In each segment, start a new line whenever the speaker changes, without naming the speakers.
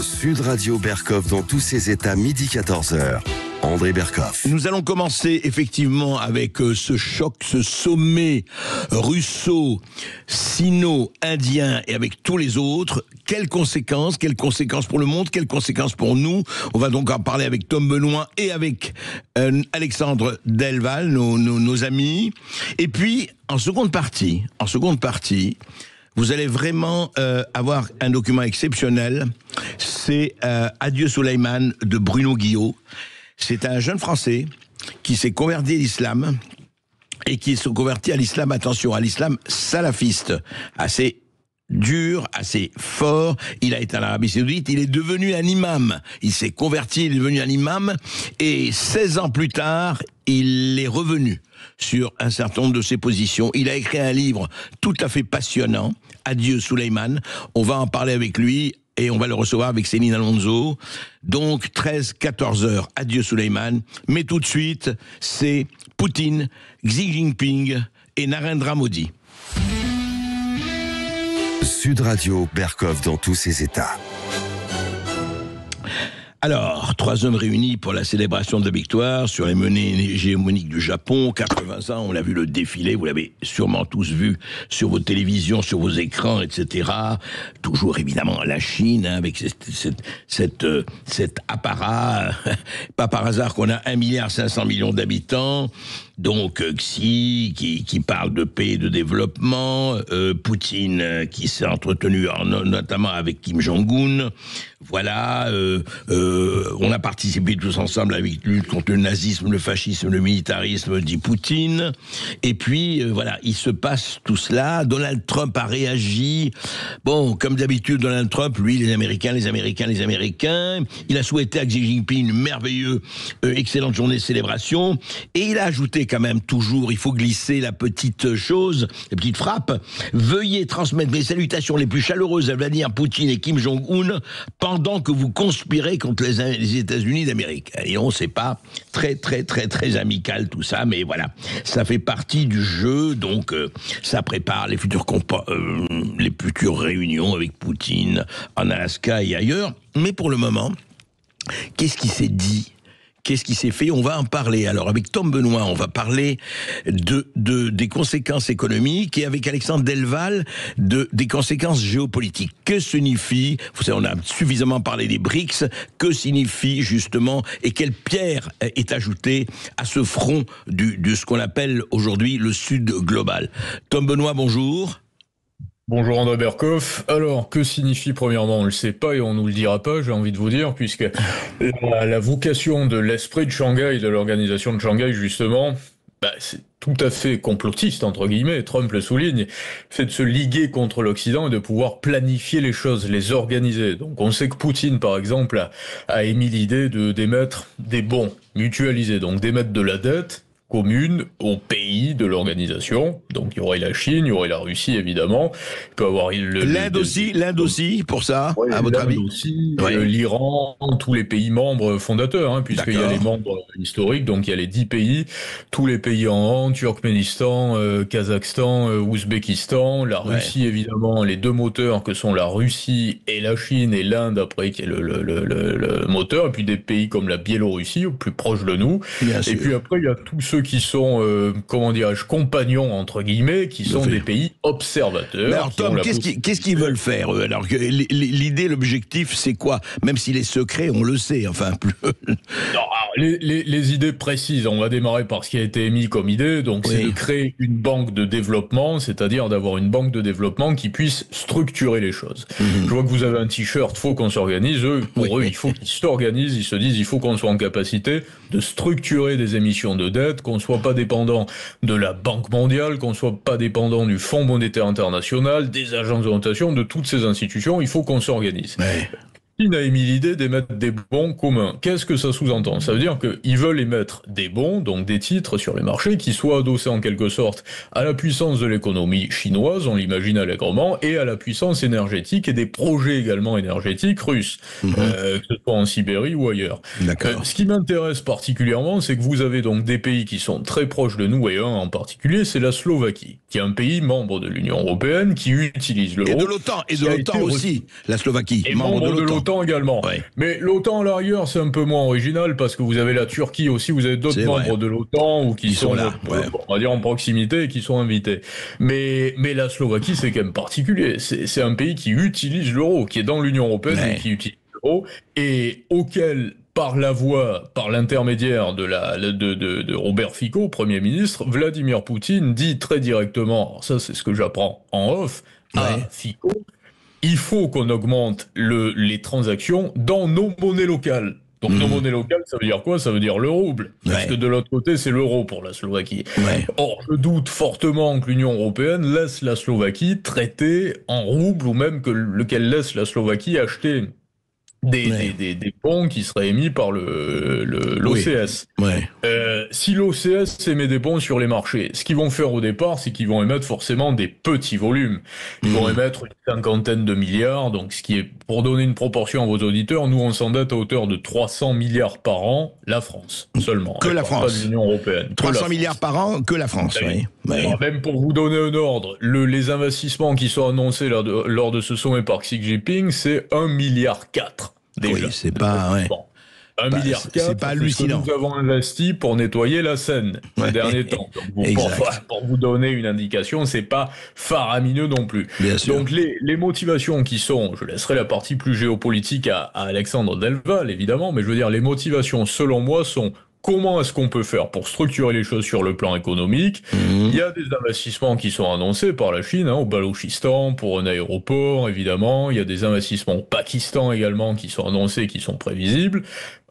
Sud Radio Berkov dans tous ses états, midi 14h. André Berkov.
Nous allons commencer effectivement avec ce choc, ce sommet russo-sino-indien et avec tous les autres. Quelles conséquences pour le monde, quelles conséquences pour nous? On va donc en parler avec Tom Benoît et avec Alexandre Delval, nos amis. Et puis, en seconde partie, vous allez vraiment avoir un document exceptionnel. C'est Adieu Souleymane de Bruno Guillot. C'est un jeune Français qui s'est converti à l'islam et qui s'est converti à l'islam, attention, à l'islam salafiste, assez dur, assez fort. Il a été en Arabie Saoudite, il est devenu un imam. Il s'est converti, il est devenu un imam et 16 ans plus tard, il est revenu sur un certain nombre de ses positions. Il a écrit un livre tout à fait passionnant, Adieu Souleymane. On va en parler avec lui. Et on va le recevoir avec Céline Alonso. Donc, 13-14 heures, Adieu Souleymane. Mais tout de suite, c'est Poutine, Xi Jinping et Narendra Modi.
Sud Radio Berkov dans tous ses états.
Alors, 3 hommes réunis pour la célébration de la victoire sur les menées hégémoniques du Japon. 80 ans, on a vu le défilé, vous l'avez sûrement tous vu sur vos télévisions, sur vos écrans, etc. Toujours évidemment la Chine, hein, avec cet apparat. Pas par hasard qu'on a 1,5 milliard d'habitants. Donc Xi qui parle de paix et de développement, Poutine qui s'est entretenu notamment avec Kim Jong-un. Voilà, on a participé tous ensemble à la lutte contre le nazisme, le fascisme, le militarisme, dit Poutine. Et puis voilà, il se passe tout cela. Donald Trump a réagi. Bon, comme d'habitude, Donald Trump, lui, les Américains. Il a souhaité à Xi Jinping une merveilleuse, excellente journée de célébration. Et il a ajouté quand même toujours, il faut glisser la petite chose, la petite frappe. Veuillez transmettre mes salutations les plus chaleureuses à Vladimir Poutine et Kim Jong-un pendant que vous conspirez contre les États-Unis d'Amérique. Et on sait pas, très amical tout ça, mais voilà, ça fait partie du jeu, donc ça prépare les futures réunions avec Poutine en Alaska et ailleurs. Mais pour le moment, qu'est-ce qui s'est dit ? Qu'est-ce qui s'est fait? On va en parler. Alors, avec Tom Benoît, on va parler des conséquences économiques et avec Alexandre Delval, des conséquences géopolitiques. Que signifie, vous savez, on a suffisamment parlé des BRICS, que signifie justement et quelle pierre est ajoutée à ce front de ce qu'on appelle aujourd'hui le Sud global. Tom Benoît, bonjour.
Bonjour André Berkov. Alors, que signifie premièrement, on ne le sait pas et on ne nous le dira pas, j'ai envie de vous dire, puisque la vocation de l'esprit de Shanghai, de l'organisation de Shanghai justement, c'est tout à fait complotiste, entre guillemets, Trump le souligne, c'est de se liguer contre l'Occident et de pouvoir planifier les choses, les organiser. Donc on sait que Poutine, par exemple, a émis l'idée d'émettre des bons mutualisés, donc d'émettre de la dette commune aux pays de l'organisation. Donc il y aurait la Chine, il y aurait la Russie évidemment. Il peut y avoir
l'Inde aussi pour ça, ouais, à votre avis
aussi, l'Iran, tous les pays membres fondateurs, puisqu'il y a les membres historiques, donc il y a les 10 pays, tous les pays en Turkménistan, Kazakhstan, Ouzbékistan, la Russie évidemment, les deux moteurs que sont la Russie et la Chine et l'Inde après qui est le moteur, et puis des pays comme la Biélorussie, au plus proche de nous. Bien sûr. Puis après il y a tous ceux qui sont, compagnons, entre guillemets, qui sont des pays observateurs.
Mais alors, Tom, qu'est-ce qu'ils veulent faire, eux? Alors, l'idée, l'objectif, c'est quoi? Même s'il est secret, on le sait, enfin.
Non, alors, les idées précises, on va démarrer par ce qui a été émis comme idée, donc c'est de créer une banque de développement, c'est-à-dire d'avoir une banque de développement qui puisse structurer les choses. Je vois que vous avez un t-shirt, faut qu'on s'organise. Pour eux, il faut qu'ils s'organisent, ils se disent, il faut qu'on soit en capacité de structurer des émissions de dette, qu'on soit pas dépendant de la Banque mondiale, qu'on soit pas dépendant du Fonds monétaire international, des agences de notation, de toutes ces institutions, il faut qu'on s'organise. Chine a émis l'idée d'émettre des bons communs. Qu'est-ce que ça sous-entend? Ça veut dire qu'ils veulent émettre des bons, donc des titres sur les marchés, qui soient adossés en quelque sorte à la puissance de l'économie chinoise, on l'imagine allègrement, et à la puissance énergétique et des projets également énergétiques russes, que ce soit en Sibérie ou ailleurs. Ce qui m'intéresse particulièrement, c'est que vous avez donc des pays qui sont très proches de nous, et un en particulier, c'est la Slovaquie, qui est un pays membre de l'Union européenne, qui utilise l'euro.
Et de l'OTAN aussi, la Slovaquie, membre de l'OTAN.
l'OTAN également.
Ouais.
Mais l'OTAN, à la rigueur, c'est un peu moins original parce que vous avez la Turquie aussi, vous avez d'autres membres de l'OTAN ou qui sont
là,
on va dire en proximité et qui sont invités. Mais la Slovaquie, c'est quand même particulier. C'est un pays qui utilise l'euro, qui est dans l'Union européenne et qui utilise l'euro et auquel par l'intermédiaire de Robert Fico, Premier ministre, Vladimir Poutine dit très directement, alors ça c'est ce que j'apprends en off, à Fico, il faut qu'on augmente les transactions dans nos monnaies locales. Donc nos monnaies locales, ça veut dire quoi? Ça veut dire le rouble. Parce que de l'autre côté, c'est l'euro pour la Slovaquie. Or, je doute fortement que l'Union européenne laisse la Slovaquie traiter en rouble ou même qu'elle laisse la Slovaquie acheter des bons qui seraient émis par l'OCS. Si l'OCS émet des bons sur les marchés, ce qu'ils vont faire au départ, c'est qu'ils vont émettre forcément des petits volumes. Ils vont émettre une 50aine de milliards, donc ce qui est, pour donner une proportion à vos auditeurs, nous on s'endette à hauteur de 300 milliards par an, la France seulement.
Que la France.
Pas l'Union européenne.
300 milliards par an, que la France,
Alors, même pour vous donner un ordre, les investissements qui sont annoncés lors de ce sommet par Xi Jinping, c'est 1,4 milliard. Déjà.
Oui, c'est pas...
Bon. 1,4 milliard,
c'est pas hallucinant.
Que nous avons investi pour nettoyer la Seine ces derniers temps. Donc, pour vous donner une indication, c'est pas faramineux non plus.
Bien sûr.
Donc les motivations qui sont, je laisserai la partie plus géopolitique à Alexandre Delval évidemment, mais je veux dire les motivations selon moi sont: comment est-ce qu'on peut faire pour structurer les choses sur le plan économique? Il y a des investissements qui sont annoncés par la Chine, au Balochistan, pour un aéroport, évidemment. Il y a des investissements au Pakistan également qui sont annoncés, qui sont prévisibles.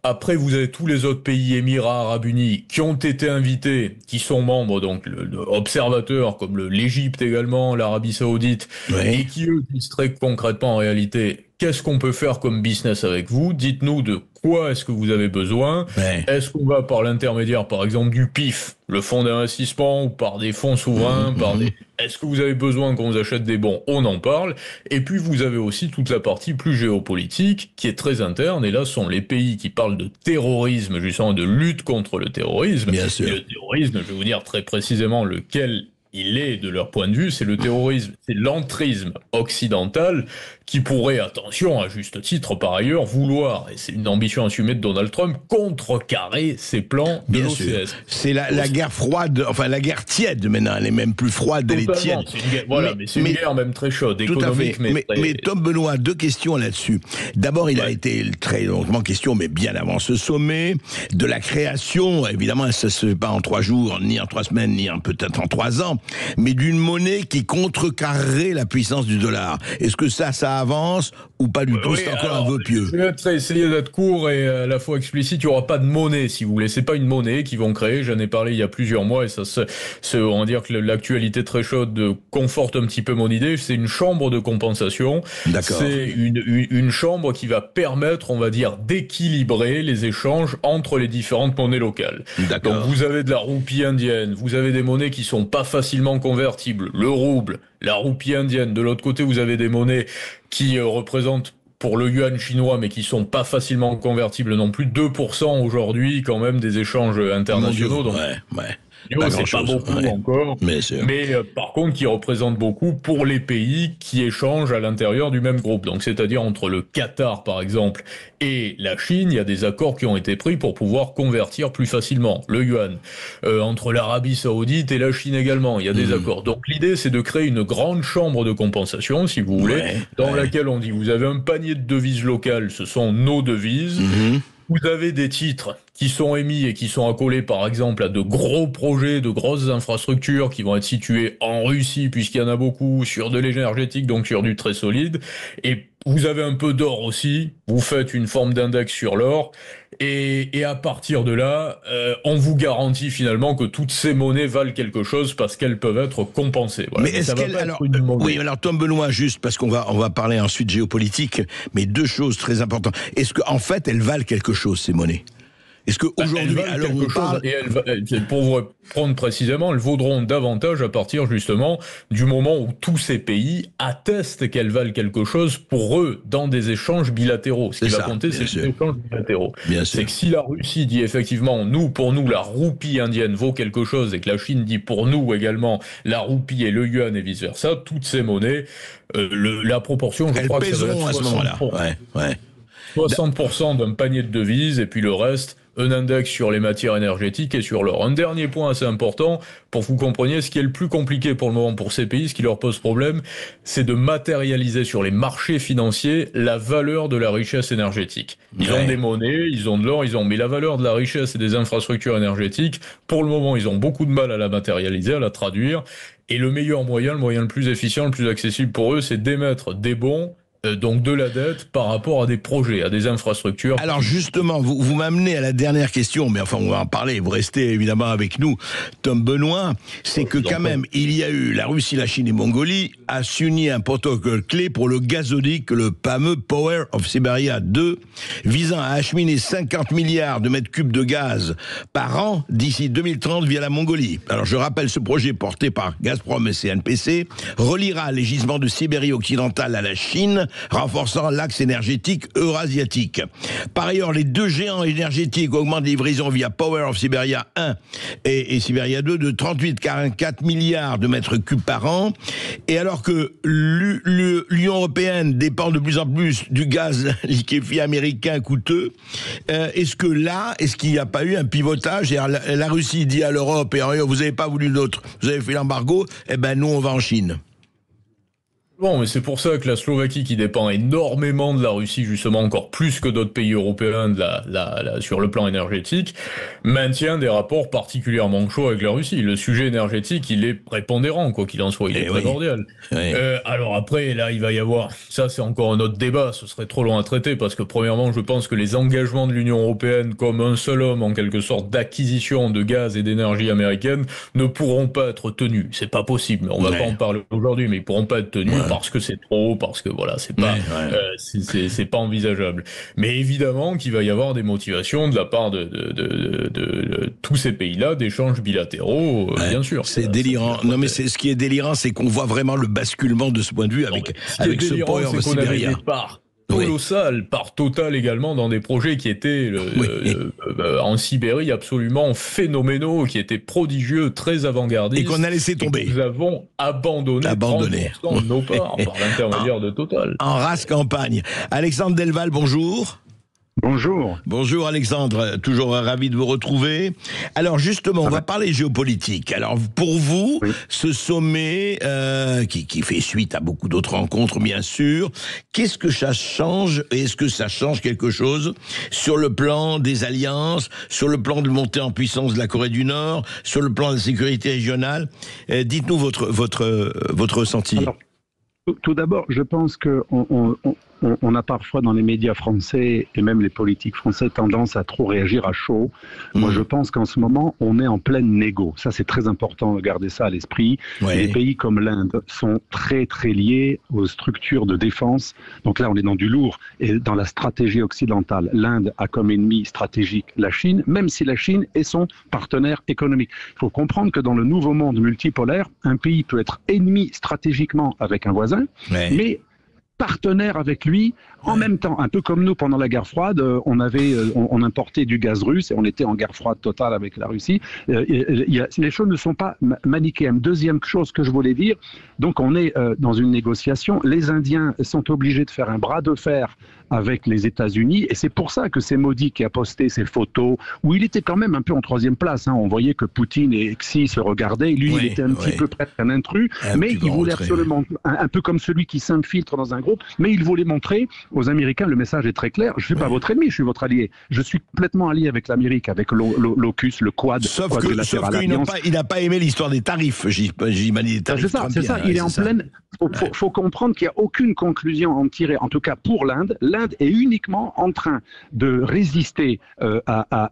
Après, vous avez tous les autres pays, Émirats Arabes Unis, qui ont été invités, qui sont membres, donc, observateurs, comme l'Égypte également, l'Arabie Saoudite, et qui, eux, disent très concrètement, en réalité, qu'est-ce qu'on peut faire comme business avec vous? Dites-nous de quoi est-ce que vous avez besoin? Est-ce qu'on va par l'intermédiaire, par exemple, du PIF, le fonds d'investissement, ou par des fonds souverains, est-ce que vous avez besoin qu'on vous achète des bons? On en parle. Et puis, vous avez aussi toute la partie plus géopolitique, qui est très interne, et là, ce sont les pays qui parlent de terrorisme, justement, de lutte contre le terrorisme.
Bien sûr.
Et le terrorisme, je vais vous dire très précisément lequel il est, de leur point de vue, c'est le terrorisme, c'est l'entrisme occidental qui pourrait, attention, à juste titre par ailleurs, vouloir, et c'est une ambition assumée de Donald Trump, contrecarrer ses plans de l'OCS.
C'est la guerre froide, enfin la guerre tiède maintenant, elle est même plus froide, elle est tiède.
Mais c'est une guerre même très chaude, économique.
Mais Tom Benoît, deux questions là-dessus. D'abord, il a été très longuement question, mais bien avant ce sommet, de la création, évidemment, ça se fait pas en 3 jours, ni en 3 semaines, ni peut-être en 3 ans, mais d'une monnaie qui contrecarrerait la puissance du dollar. Est-ce que ça avance ou pas du tout? C'est encore un vœu pieux.
Je vais essayer d'être court et à la fois explicite. Il n'y aura pas de monnaie, si vous voulez. C'est pas une monnaie qu'ils vont créer. J'en ai parlé il y a plusieurs mois et on va dire que l'actualité très chaude conforte un petit peu mon idée. C'est une chambre de compensation.
D'accord.
C'est une chambre qui va permettre, on va dire, d'équilibrer les échanges entre les différentes monnaies locales.
D'accord.
Donc vous avez de la roupie indienne, vous avez des monnaies qui sont pas facilement convertibles, le rouble, la roupie indienne. De l'autre côté, vous avez des monnaies qui représentent pour le yuan chinois, mais qui sont pas facilement convertibles non plus. 2% aujourd'hui, quand même, des échanges internationaux. Donc, c'est pas beaucoup encore, mais par contre qui représente beaucoup pour les pays qui échangent à l'intérieur du même groupe. Donc c'est-à-dire entre le Qatar par exemple et la Chine, il y a des accords qui ont été pris pour pouvoir convertir plus facilement le yuan. Entre l'Arabie Saoudite et la Chine également, il y a des accords. Donc l'idée c'est de créer une grande chambre de compensation, si vous voulez, dans laquelle on dit vous avez un panier de devises locales, ce sont nos devises. Vous avez des titres qui sont émis et qui sont accolés par exemple à de gros projets, de grosses infrastructures qui vont être situées en Russie puisqu'il y en a beaucoup, sur de l'énergétique, donc sur du très solide. Et vous avez un peu d'or aussi, vous faites une forme d'index sur l'or et à partir de là, on vous garantit finalement que toutes ces monnaies valent quelque chose parce qu'elles peuvent être compensées. Voilà. Mais est-ce qu'elles...
alors Tom Benoît, juste parce qu'on va parler ensuite géopolitique, mais 2 choses très importantes. Est-ce qu'en fait elles valent quelque chose ces monnaies? Est-ce qu'aujourd'hui, alors on parle...
Pour vous répondre précisément, elles vaudront davantage à partir justement du moment où tous ces pays attestent qu'elles valent quelque chose pour eux dans des échanges bilatéraux. Ce qui va compter, c'est les échanges bilatéraux. C'est que si la Russie dit effectivement, pour nous, la roupie indienne vaut quelque chose et que la Chine dit pour nous également la roupie et le yuan et vice-versa, toutes ces monnaies, la proportion, je crois que ça va être 60%.
À ce moment-là.
60% d'un panier de devises, et puis le reste, un index sur les matières énergétiques et sur l'or. Un dernier point assez important, pour que vous compreniez, ce qui est le plus compliqué pour le moment pour ces pays, ce qui leur pose problème, c'est de matérialiser sur les marchés financiers la valeur de la richesse énergétique. Ils ont des monnaies, ils ont de l'or, mais la valeur de la richesse et des infrastructures énergétiques, pour le moment, ils ont beaucoup de mal à la matérialiser, à la traduire. Et le meilleur moyen, le moyen le plus efficient, le plus accessible pour eux, c'est d'émettre des bons, donc de la dette par rapport à des projets, à des infrastructures.
Alors justement, vous m'amenez à la dernière question, mais enfin on va en parler, vous restez évidemment avec nous, Tom Benoît, c'est que quand même, il y a eu la Russie, la Chine et Mongolie a signé un protocole clé pour le gazoduc, le fameux Power of Siberia 2, visant à acheminer 50 milliards de mètres cubes de gaz par an d'ici 2030 via la Mongolie. Alors je rappelle, ce projet porté par Gazprom et CNPC reliera les gisements de Sibérie occidentale à la Chine, renforçant l'axe énergétique eurasiatique. Par ailleurs, les deux géants énergétiques augmentent les livraisons via Power of Siberia 1 et Siberia 2 de 38,44 milliards de mètres cubes par an. Et alors que l'Union européenne dépend de plus en plus du gaz liquéfié américain coûteux, est-ce qu'il n'y a pas eu un pivotage? Et la Russie dit à l'Europe, vous n'avez pas voulu d'autres, vous avez fait l'embargo, nous on va en Chine.
Bon, mais c'est pour ça que la Slovaquie, qui dépend énormément de la Russie, justement encore plus que d'autres pays européens sur le plan énergétique, maintient des rapports particulièrement chauds avec la Russie. Le sujet énergétique, il est prépondérant, quoi qu'il en soit, il est primordial. Oui. Alors après, là, il va y avoir, ça c'est encore un autre débat, ce serait trop long à traiter, parce que premièrement, je pense que les engagements de l'Union européenne, comme un seul homme, en quelque sorte, d'acquisition de gaz et d'énergie américaine, ne pourront pas être tenus. C'est pas possible. On va pas en parler aujourd'hui, mais ils pourront pas être tenus. Parce que c'est trop, parce que voilà, c'est pas, c'est pas envisageable. Mais évidemment qu'il va y avoir des motivations de la part de tous ces pays-là, d'échanges bilatéraux, bien sûr.
C'est délirant. Non, mais ce qui est délirant, c'est qu'on voit vraiment le basculement de ce point de vue avec ce Power of Siberia.
Colossal par Total également dans des projets qui étaient en Sibérie absolument phénoménaux, qui étaient prodigieux, très avant-gardistes.
Et qu'on a laissé tomber.
Nous avons abandonné 30% de nos parts par l'intermédiaire de Total.
En race campagne. Alexandre Delval, bonjour.
Bonjour.
Bonjour Alexandre, toujours ravi de vous retrouver. Alors justement, on va parler géopolitique. Alors pour vous, ce sommet qui fait suite à beaucoup d'autres rencontres bien sûr, qu'est-ce que ça change et est-ce que ça change quelque chose sur le plan des alliances, sur le plan de montée en puissance de la Corée du Nord, sur le plan de la sécurité régionale? Dites-nous votre ressenti. Alors,
tout d'abord, je pense que on a parfois dans les médias français et même les politiques français tendance à trop réagir à chaud. Moi, je pense qu'en ce moment, on est en pleine négo. Ça, c'est très important de garder ça à l'esprit. Les pays comme l'Inde sont très, très liés aux structures de défense. Donc là, on est dans du lourd. Et dans la stratégie occidentale, l'Inde a comme ennemi stratégique la Chine, même si la Chine est son partenaire économique. Il faut comprendre que dans le nouveau monde multipolaire, un pays peut être ennemi stratégiquement avec un voisin, mais partenaire avec lui en même temps, un peu comme nous pendant la guerre froide, on importait du gaz russe et on était en guerre froide totale avec la Russie. Les choses ne sont pas manichéennes. Deuxième chose que je voulais dire, donc on est dans une négociation. Les Indiens sont obligés de faire un bras de fer avec les États-Unis et c'est pour ça que c'est Modi qui a posté ces photos où il était quand même un peu en troisième place. On voyait que Poutine et Xi se regardaient. Lui, il était un petit peu presque un intrus, mais il voulait absolument, un peu comme celui qui s'infiltre dans un groupe, mais il voulait montrer aux Américains, le message est très clair, je ne suis pas votre ennemi, je suis votre allié. Je suis complètement allié avec l'Amérique, avec l'AUKUS, le Quad.
Sauf qu'il n'a pas aimé l'histoire des tarifs, j'imagine.
C'est ça, il est en pleine... Il faut comprendre qu'il n'y a aucune conclusion à en tirer, en tout cas pour l'Inde. L'Inde est uniquement en train de résister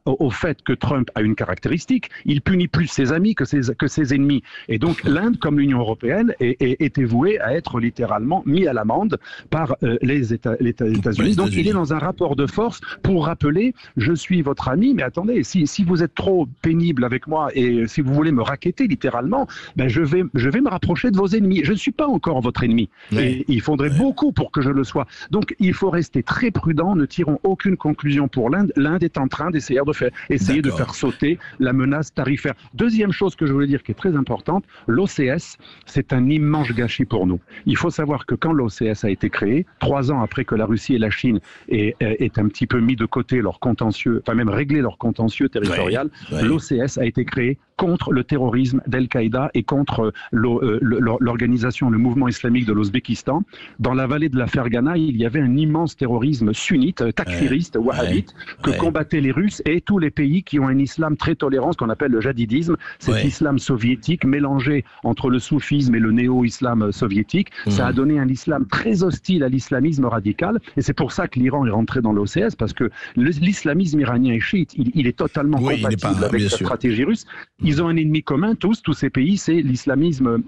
au fait que Trump a une caractéristique, il punit plus ses amis que ses ennemis. Et donc l'Inde, comme l'Union européenne, était vouée à être littéralement mis à l'amende par les États-Unis. Donc il est dans un rapport de force pour rappeler, je suis votre ami, mais attendez, si vous êtes trop pénible avec moi et si vous voulez me racketter littéralement, je vais me rapprocher de vos ennemis. Je ne suis pas encore votre ennemi. Et il faudrait beaucoup pour que je le sois. Donc il faut rester très prudent, ne tirons aucune conclusion pour l'Inde. L'Inde est en train d'essayer de faire sauter la menace tarifaire. Deuxième chose que je voulais dire qui est très importante, l'OCS, c'est un immense gâchis pour nous. Il faut savoir que quand l'OCS a été créé, 3 ans après que la Russie et la Chine aient un petit peu mis de côté leur contentieux, enfin même réglé leur contentieux territorial. L'OCS a été créé contre le terrorisme d'Al-Qaïda et contre l'organisation, le mouvement islamique de l'Ouzbékistan. Dans la vallée de la Fergana, il y avait un immense terrorisme sunnite, takfiriste, wahhabite, que combattaient les Russes et tous les pays qui ont un islam très tolérant, ce qu'on appelle le jadidisme, cet islam soviétique mélangé entre le soufisme et le néo-islam soviétique. Ça a donné un islam très hostile à l'islamisme radical, et c'est pour ça que l'Iran est rentré dans l'OCS, parce que l'islamisme iranien est chiite, il est totalement compatible avec la stratégie russe. Ils ont un ennemi commun, tous ces pays, c'est l'islamisme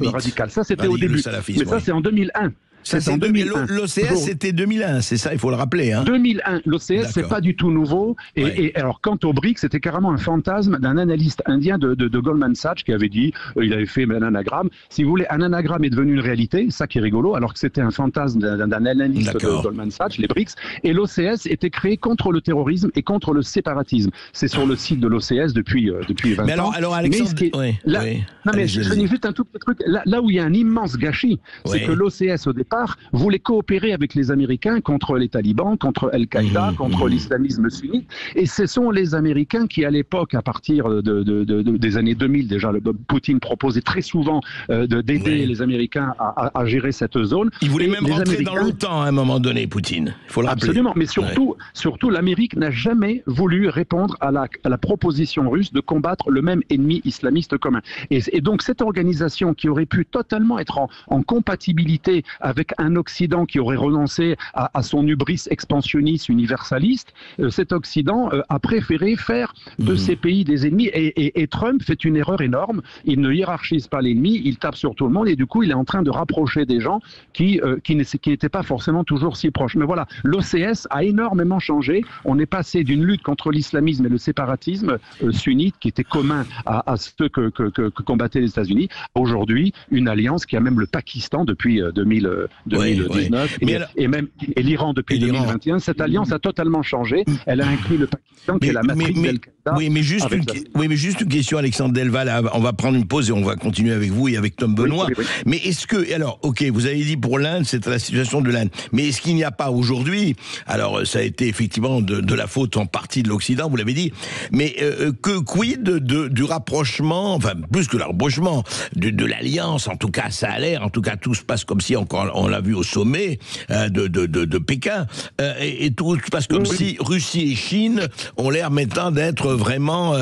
radical. Ça, c'était au début. Mais ça, c'est en 2001.
C'est en 2001. L'OCS, c'était 2001, c'est ça, il faut le rappeler. Hein.
2001, l'OCS, c'est pas du tout nouveau. Et alors, quant au BRICS, c'était carrément un fantasme d'un analyste indien de Goldman Sachs qui avait dit, il avait fait un anagramme. Si vous voulez, un anagramme est devenu une réalité, ça qui est rigolo, alors que c'était un fantasme d'un analyste de Goldman Sachs, les BRICS. Et l'OCS était créé contre le terrorisme et contre le séparatisme. C'est sur le site de l'OCS depuis 20 ans.
Alors Alexandre,
je finis juste un tout petit truc. Là où il y a un immense gâchis, c'est que l'OCS, au départ, voulait coopérer avec les Américains contre les talibans, contre Al-Qaïda, contre l'islamisme sunnite. Et ce sont les Américains qui, à l'époque, à partir des années 2000, déjà, Poutine proposait très souvent d'aider les Américains à gérer cette zone.
Il voulait même rentrer dans l'OTAN à un moment donné, Poutine. Il faut le rappeler.
Absolument, mais surtout l'Amérique n'a jamais voulu répondre à la proposition russe de combattre le même ennemi islamiste commun. Et donc, cette organisation qui aurait pu totalement être en compatibilité avec un Occident qui aurait renoncé à son hubris expansionniste, universaliste, cet Occident a préféré faire de ces pays des ennemis. Et Trump fait une erreur énorme. Il ne hiérarchise pas l'ennemi, il tape sur tout le monde et du coup, il est en train de rapprocher des gens qui n'étaient pas forcément toujours si proches. Mais voilà, l'OCS a énormément changé. On est passé d'une lutte contre l'islamisme et le séparatisme sunnite qui était commun à ceux que combattaient les États-Unis. Aujourd'hui, une alliance qui a même le Pakistan depuis 2019 et l'Iran depuis 2021. Cette alliance a totalement changé. Elle a inclus le Pakistan qui est la matrice d'Al-Qaïda.
Oui, mais juste une question, Alexandre Delval. On va prendre une pause et on va continuer avec vous et avec Tom Benoît. Oui. Mais est-ce que, alors, ok, vous avez dit pour l'Inde, c'est la situation de l'Inde. Mais est-ce qu'il n'y a pas aujourd'hui, alors ça a été effectivement de la faute en partie de l'Occident, vous l'avez dit, mais quid du rapprochement, enfin plus que le rapprochement, de l'alliance, en tout cas ça a l'air, en tout cas tout se passe comme si on l'a vu au sommet de Pékin, et tout se passe comme si Russie et Chine ont l'air maintenant d'être vraiment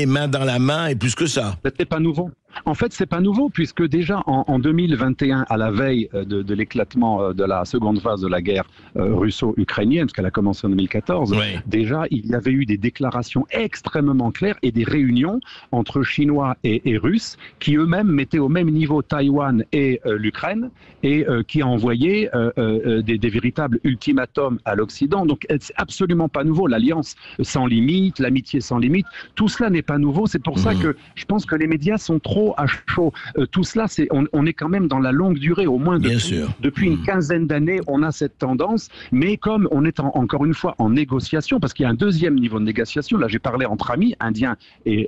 main dans la main et plus que ça.
C'était pas nouveau. En fait, c'est pas nouveau puisque déjà en 2021, à la veille de l'éclatement de la seconde phase de la guerre russo-ukrainienne, parce qu'elle a commencé en 2014, déjà il y avait eu des déclarations extrêmement claires et des réunions entre Chinois et Russes qui eux-mêmes mettaient au même niveau Taïwan et l'Ukraine et qui envoyaient des véritables ultimatums à l'Occident. Donc c'est absolument pas nouveau. L'alliance sans limite, l'amitié sans limite, tout cela n'est pas nouveau. C'est pour ça que je pense que les médias sont trop à chaud. Tout cela, on est quand même dans la longue durée, au moins depuis une quinzaine d'années, on a cette tendance, mais comme on est encore une fois en négociation, parce qu'il y a un deuxième niveau de négociation, là j'ai parlé entre amis, indiens et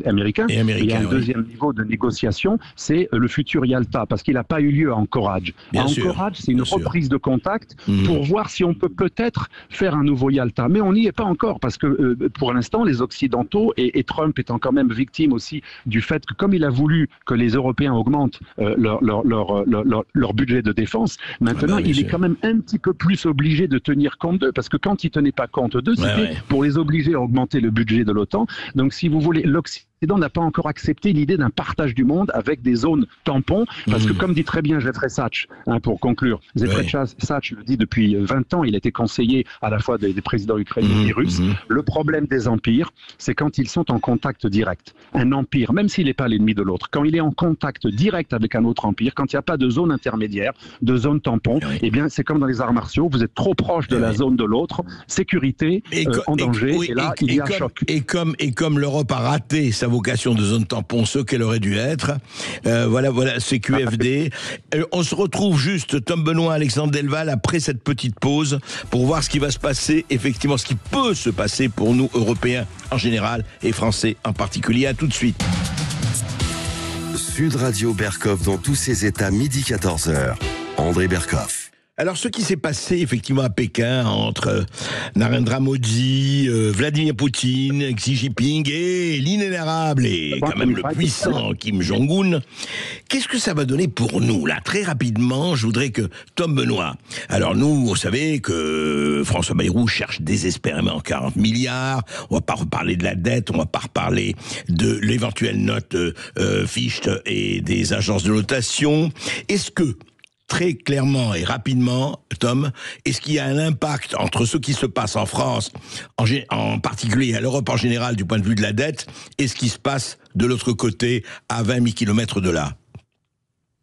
américains, il y a un deuxième niveau de négociation, c'est le futur Yalta, parce qu'il n'a pas eu lieu à Anchorage. Anchorage, c'est une reprise de contact pour voir si on peut peut-être faire un nouveau Yalta, mais on n'y est pas encore, parce que pour l'instant, les Occidentaux, et Trump étant quand même victime aussi du fait que comme il a voulu que les Européens augmentent leur budget de défense, maintenant il est quand même un petit peu plus obligé de tenir compte d'eux, parce que quand il tenait pas compte d'eux, c'était pour les obliger à augmenter le budget de l'OTAN. Donc si vous voulez, l'Occident n'a pas encore accepté l'idée d'un partage du monde avec des zones tampons, parce que comme dit très bien Jeffrey Sachs, pour conclure, Jeffrey Sachs le dit depuis 20 ans, il a été conseiller à la fois des présidents ukrainiens et russes, le problème des empires, c'est quand ils sont en contact direct. Un empire, même s'il n'est pas l'ennemi de l'autre, quand il est en contact direct avec un autre empire, quand il n'y a pas de zone intermédiaire, de zone tampon, eh bien c'est comme dans les arts martiaux, vous êtes trop proche de la zone de l'autre, sécurité, en danger, et là il y a choc.
Et comme l'Europe a raté sa vocation de zone tampon, ce qu'elle aurait dû être, voilà, c'est QFD. On se retrouve juste, Tom Benoît, Alexandre Delval, après cette petite pause, pour voir ce qui va se passer, effectivement, ce qui peut se passer pour nous, Européens en général, et Français en particulier. À tout de suite.
Sud Radio Berkov dans tous ses états, midi 14h. André Berkoff.
Alors, ce qui s'est passé effectivement à Pékin entre Narendra Modi, Vladimir Poutine, Xi Jinping et l'inénérable et quand même le puissant Kim Jong-un, qu'est-ce que ça va donner pour nous là? Très rapidement, je voudrais que Tom Benoît. Alors nous, vous savez que François Bayrou cherche désespérément 40 milliards. On va pas reparler de la dette, on va pas reparler de l'éventuelle note Fichte et des agences de notation. Est-ce que très clairement et rapidement, Tom, est-ce qu'il y a un impact entre ce qui se passe en France, en particulier et à l'Europe en général du point de vue de la dette, et ce qui se passe de l'autre côté, à 20 000 kilomètres de là?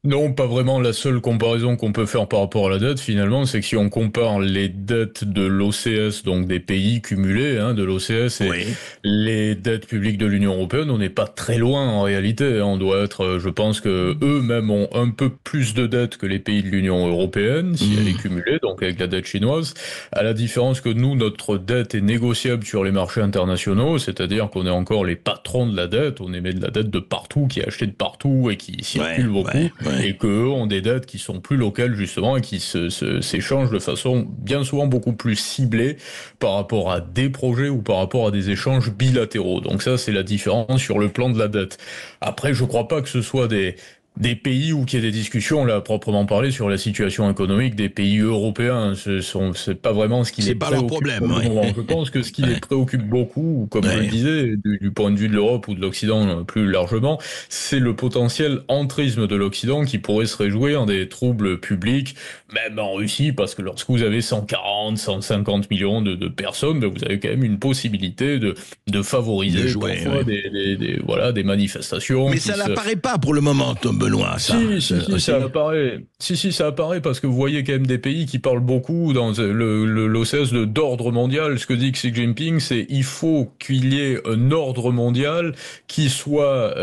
Non, pas vraiment. La seule comparaison qu'on peut faire par rapport à la dette, finalement, c'est que si on compare les dettes de l'OCS, donc des pays cumulés de l'OCS, et les dettes publiques de l'Union européenne, on n'est pas très loin en réalité. On doit être, je pense que eux-mêmes ont un peu plus de dettes que les pays de l'Union européenne, si elle est cumulée, donc avec la dette chinoise. À la différence que nous, notre dette est négociable sur les marchés internationaux, c'est-à-dire qu'on est encore les patrons de la dette, on émet de la dette de partout, qui est achetée de partout et qui circule beaucoup. Et qu'eux ont des dettes qui sont plus locales justement et qui s'échangent de façon bien souvent beaucoup plus ciblée par rapport à des projets ou par rapport à des échanges bilatéraux. Donc ça, c'est la différence sur le plan de la dette. Après, je crois pas que ce soit des pays où qu'il y ait des discussions, là, à proprement parler, sur la situation économique des pays européens. C'est pas vraiment ce qui les préoccupe. C'est pas leur problème. Je pense que ce qui les préoccupe beaucoup, comme je le disais, du point de vue de l'Europe ou de l'Occident plus largement, c'est le potentiel entrisme de l'Occident qui pourrait se réjouir des troubles publics, même en Russie, parce que lorsque vous avez 140, 150 millions de personnes, vous avez quand même une possibilité de favoriser parfois des manifestations.
Mais ça n'apparaît pas pour le moment, Tom Benoît, ça.
Si, ça apparaît. Ça apparaît parce que vous voyez quand même des pays qui parlent beaucoup dans l'OCS d'ordre mondial. Ce que dit Xi Jinping, c'est il faut qu'il y ait un ordre mondial qui soit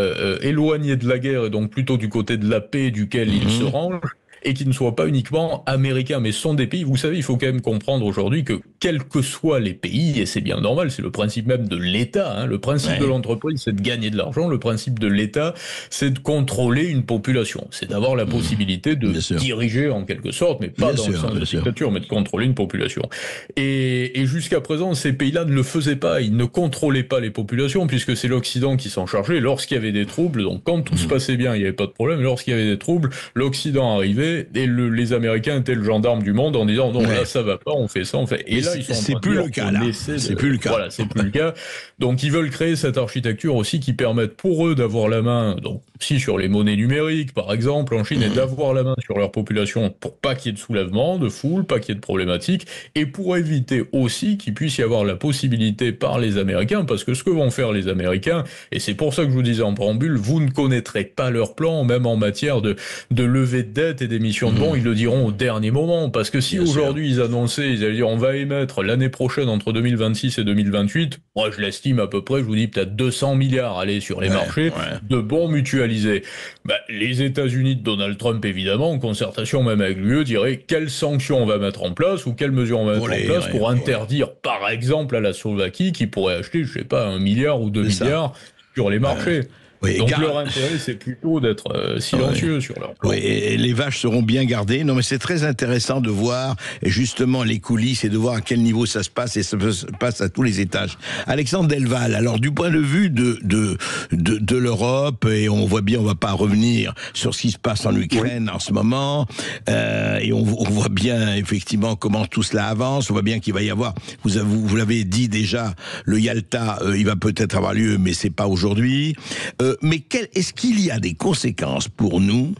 éloigné de la guerre et donc plutôt du côté de la paix duquel il se range. Et qui ne soient pas uniquement américains, mais sont des pays. Vous savez, il faut quand même comprendre aujourd'hui que quels que soient les pays, et c'est bien normal, c'est le principe même de l'État, le principe de l'entreprise, c'est de gagner de l'argent, le principe de l'État, c'est de contrôler une population, c'est d'avoir la possibilité de diriger en quelque sorte, mais pas dans le sens de la dictature, mais de contrôler une population. Et jusqu'à présent, ces pays-là ne le faisaient pas, ils ne contrôlaient pas les populations, puisque c'est l'Occident qui s'en chargeait lorsqu'il y avait des troubles, donc quand tout se passait bien, il n'y avait pas de problème, lorsqu'il y avait des troubles, l'Occident arrivait, et les Américains étaient le gendarme du monde en disant non, là ça va pas, on fait ça, on fait. Et là ils sont
c'est plus le cas là. C'est plus le cas.
Voilà, c'est plus le cas. Donc ils veulent créer cette architecture aussi qui permette pour eux d'avoir la main, donc si sur les monnaies numériques par exemple en Chine, et d'avoir la main sur leur population pour pas qu'il y ait de soulèvement, de foule, pas qu'il y ait de problématiques, et pour éviter aussi qu'il puisse y avoir la possibilité par les Américains, parce que ce que vont faire les Américains, et c'est pour ça que je vous disais en préambule, vous ne connaîtrez pas leur plan, même en matière de levée de dette et d'émission de bons, ils le diront au dernier moment, parce que si aujourd'hui ils annonçaient, ils allaient dire on va émettre l'année prochaine entre 2026 et 2028, moi je l'estime à peu près, je vous dis peut-être 200 milliards aller sur les marchés de bons mutualisés. Les États-Unis de Donald Trump évidemment, en concertation même avec l'UE, diraient quelles sanctions on va mettre en place ou quelles mesures on va mettre en place pour interdire par exemple à la Slovaquie qui pourrait acheter, je sais pas, 1 milliard ou 2 milliards sur les marchés. Donc leur intérêt, c'est plutôt d'être silencieux sur leur plan.
Et les vaches seront bien gardées. Non, mais c'est très intéressant de voir justement les coulisses et de voir à quel niveau ça se passe, et ça se passe à tous les étages. Alexandre Delval, alors du point de vue de l'Europe, et on voit bien, on va pas revenir sur ce qui se passe en Ukraine en ce moment, et on voit bien effectivement comment tout cela avance. On voit bien qu'il va y avoir, vous l'avez dit déjà, le Yalta, il va peut-être avoir lieu, mais c'est pas aujourd'hui. Mais est-ce qu'il y a des conséquences pour nous,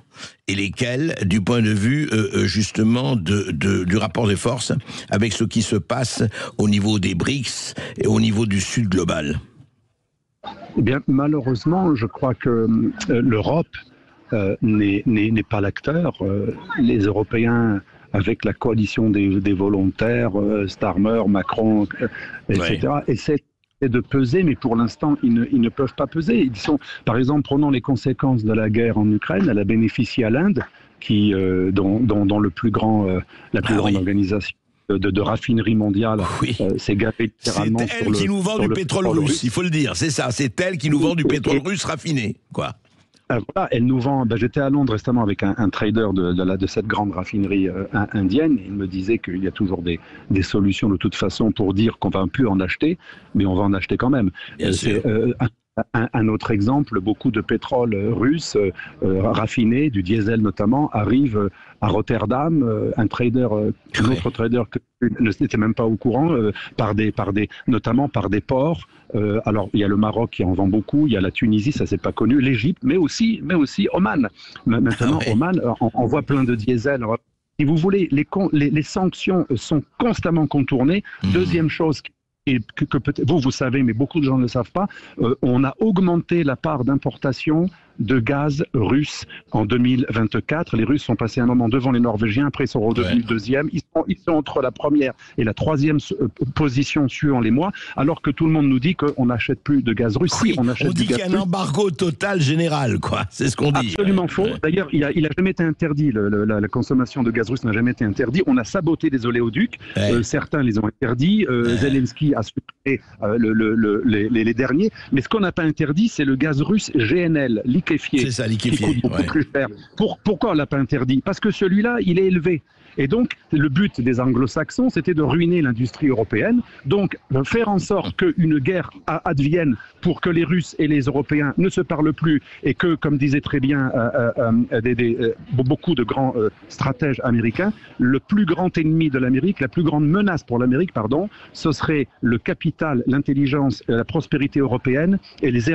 et lesquelles, du point de vue justement du rapport des forces avec ce qui se passe au niveau des BRICS et au niveau du Sud global?
Eh bien, malheureusement, je crois que l'Europe n'est pas l'acteur. Les Européens, avec la coalition des volontaires, Starmer, Macron, etc., essaient de peser, mais pour l'instant, ils ne peuvent pas peser. Ils sont, par exemple, prenons les conséquences de la guerre en Ukraine, elle a bénéficié à l'Inde, qui, dans le plus grand, la plus grande organisation de raffinerie mondiale, c'est gavé littéralement.
C'est elle qui nous vend du pétrole russe, il faut le dire, c'est ça, c'est elle qui nous vend du pétrole russe raffiné, quoi.
Voilà, elle nous vend. J'étais à Londres récemment avec un trader de cette grande raffinerie indienne. Et il me disait qu'il y a toujours des solutions de toute façon pour dire qu'on ne va plus en acheter, mais on va en acheter quand même. C'est un autre exemple, beaucoup de pétrole russe raffiné, du diesel notamment, arrive à Rotterdam. Un autre trader que n'était même pas au courant, notamment par des ports. Alors il y a le Maroc qui en vend beaucoup, il y a la Tunisie, ça c'est pas connu, l'Égypte, mais aussi Oman. Maintenant Oman envoie plein de diesel. Si vous voulez, les sanctions sont constamment contournées. Deuxième chose et que peut-être vous savez, mais beaucoup de gens ne le savent pas, on a augmenté la part d'importation de gaz russe en 2024. Les Russes sont passés un moment devant les Norvégiens, après ils sont redevenus deuxième. Ils sont entre la première et la troisième position suivant les mois, alors que tout le monde nous dit qu'on n'achète plus de gaz russe.
Oui, on dit qu'il y a un embargo total général, quoi. C'est ce qu'on dit.
Absolument faux. D'ailleurs, il a jamais été interdit. La consommation de gaz russe n'a jamais été interdite. On a saboté des oléoducs. Certains les ont interdits. Zelensky a supprimé les derniers. Mais ce qu'on n'a pas interdit, c'est le gaz russe GNL, liquéfié.
C'est ça, liquéfié.
Qui coûte beaucoup plus cher. Pourquoi on l'a pas interdit? Parce que celui-là, il est élevé. Et donc, le but des anglo-saxons, c'était de ruiner l'industrie européenne. Donc, faire en sorte qu'une guerre advienne pour que les Russes et les Européens ne se parlent plus et que, comme disaient très bien beaucoup de grands stratèges américains, le plus grand ennemi de l'Amérique, la plus grande menace pour l'Amérique, ce serait le capital, l'intelligence, la prospérité européenne et les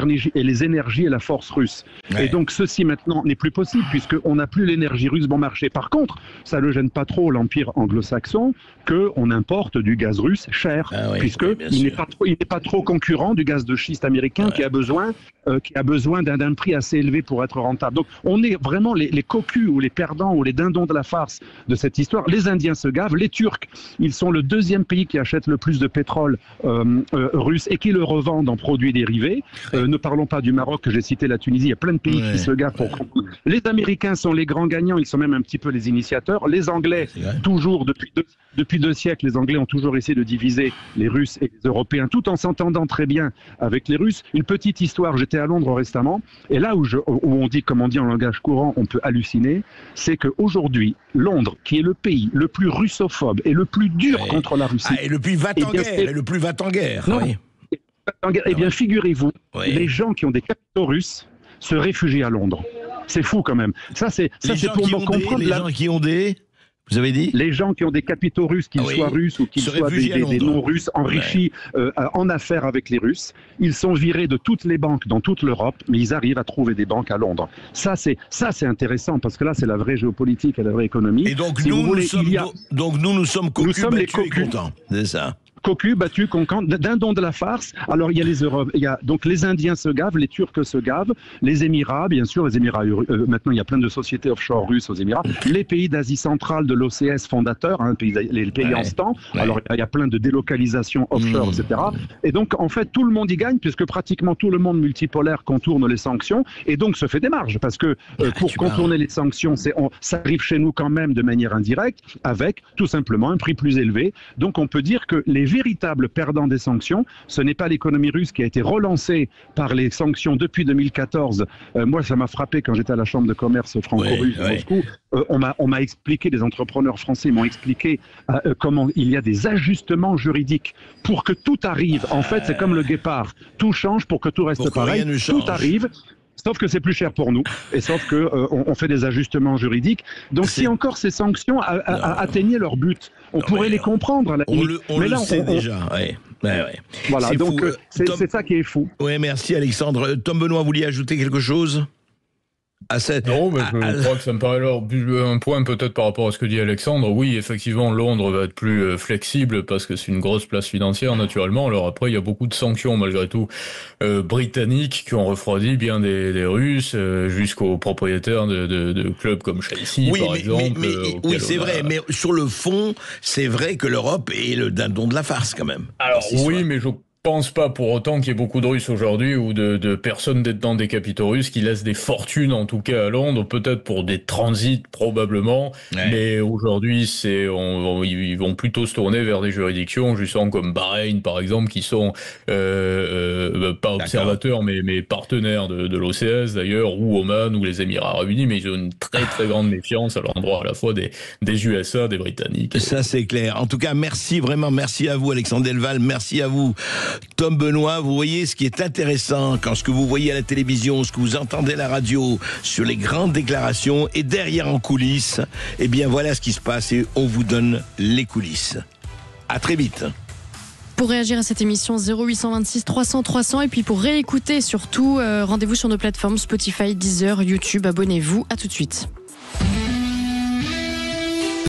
énergies et la force russe. Et donc, ceci maintenant n'est plus possible puisqu'on n'a plus l'énergie russe bon marché. Par contre, ça ne gêne pas trop l'empire anglo-saxon qu'on importe du gaz russe cher, puisqu'il n'est pas trop concurrent du gaz de schiste américain qui a besoin d'un prix assez élevé pour être rentable. Donc on est vraiment les cocus ou les perdants ou les dindons de la farce de cette histoire. Les Indiens se gavent, les Turcs, ils sont le deuxième pays qui achète le plus de pétrole russe et qui le revendent en produits dérivés. Ne parlons pas du Maroc que j'ai cité, la Tunisie, il y a plein de pays qui se gavent. Les Américains sont les grands gagnants, ils sont même un petit peu les initiateurs. Les Anglais, toujours depuis 2 siècles, les Anglais ont toujours essayé de diviser les Russes et les Européens, tout en s'entendant très bien avec les Russes. Une petite histoire, j'étais à Londres récemment, et là où on dit, comme on dit en langage courant, on peut halluciner, c'est qu'aujourd'hui, Londres, qui est le pays le plus russophobe et le plus dur contre la Russie...
et le plus va-t-en-guerre.
Eh bien, figurez-vous, les gens qui ont des capitaux russes se réfugient à Londres. C'est fou quand même. Ça, c'est pour me comprendre...
Les gens qui ont des... Vous avez dit?
Les gens qui ont des capitaux russes, qu'ils soient russes ou qu'ils soient des non-russes, enrichis en affaires avec les Russes, ils sont virés de toutes les banques dans toute l'Europe, mais ils arrivent à trouver des banques à Londres. Ça, c'est intéressant, parce que là, c'est la vraie géopolitique et la vraie économie.
Et donc, nous sommes cocus, battus et contents. C'est ça.
Cocu, battu, concant, dindon de la farce. Alors il y a donc les Indiens se gavent, les Turcs se gavent, les Émirats, bien sûr, les Émirats. Maintenant il y a plein de sociétés offshore russes aux Émirats. Les pays d'Asie centrale de l'OCS fondateurs, les pays en ce temps. Alors il y a plein de délocalisations offshore, etc. Et donc en fait tout le monde y gagne puisque pratiquement tout le monde multipolaire contourne les sanctions et donc se fait des marges parce que pour contourner les sanctions, ça arrive chez nous quand même de manière indirecte avec tout simplement un prix plus élevé. Donc on peut dire que les véritables perdants des sanctions, ce n'est pas l'économie russe qui a été relancée par les sanctions depuis 2014. Moi, ça m'a frappé quand j'étais à la Chambre de commerce franco-russe à Moscou. On m'a expliqué, les entrepreneurs français m'ont expliqué comment il y a des ajustements juridiques pour que tout arrive. En fait, c'est comme le guépard. Tout change pour que tout reste pareil. Tout arrive. Sauf que c'est plus cher pour nous, et sauf que on fait des ajustements juridiques. Donc si encore ces sanctions atteignaient leur but, on pourrait les comprendre à la limite.
On le sait déjà.
Voilà, donc c'est ça qui est fou.
Oui, merci Alexandre. Tom Benoît, vous vouliez ajouter quelque chose ?
Non, mais je crois que ça me paraît alors un point peut-être par rapport à ce que dit Alexandre. Oui, effectivement, Londres va être plus flexible parce que c'est une grosse place financière, naturellement. Alors après, il y a beaucoup de sanctions, malgré tout, britanniques qui ont refroidi bien des Russes jusqu'aux propriétaires de clubs comme Chelsea, par exemple.
Oui, c'est vrai, mais sur le fond, c'est vrai que l'Europe est le dindon de la farce, quand même.
Alors oui, mais pense pas pour autant qu'il y ait beaucoup de Russes aujourd'hui ou de personnes détenant des capitaux russes qui laissent des fortunes, en tout cas à Londres, peut-être pour des transits probablement, mais aujourd'hui ils vont plutôt se tourner vers des juridictions justement comme Bahreïn par exemple, qui sont pas observateurs mais partenaires de l'OCS d'ailleurs, ou Oman ou les Émirats Arabes Unis, mais ils ont une très très grande méfiance à l'endroit à la fois des USA, des Britanniques.
Ça c'est clair. En tout cas, merci à vous Alexandre Delval, merci à vous Tom Benoît. Vous voyez ce qui est intéressant quand ce que vous voyez à la télévision, ce que vous entendez à la radio sur les grandes déclarations et derrière en coulisses, eh bien voilà ce qui se passe et on vous donne les coulisses. À très vite.
Pour réagir à cette émission, 0826 300 300, et puis pour réécouter surtout, rendez-vous sur nos plateformes Spotify, Deezer, YouTube. Abonnez-vous. À tout de suite.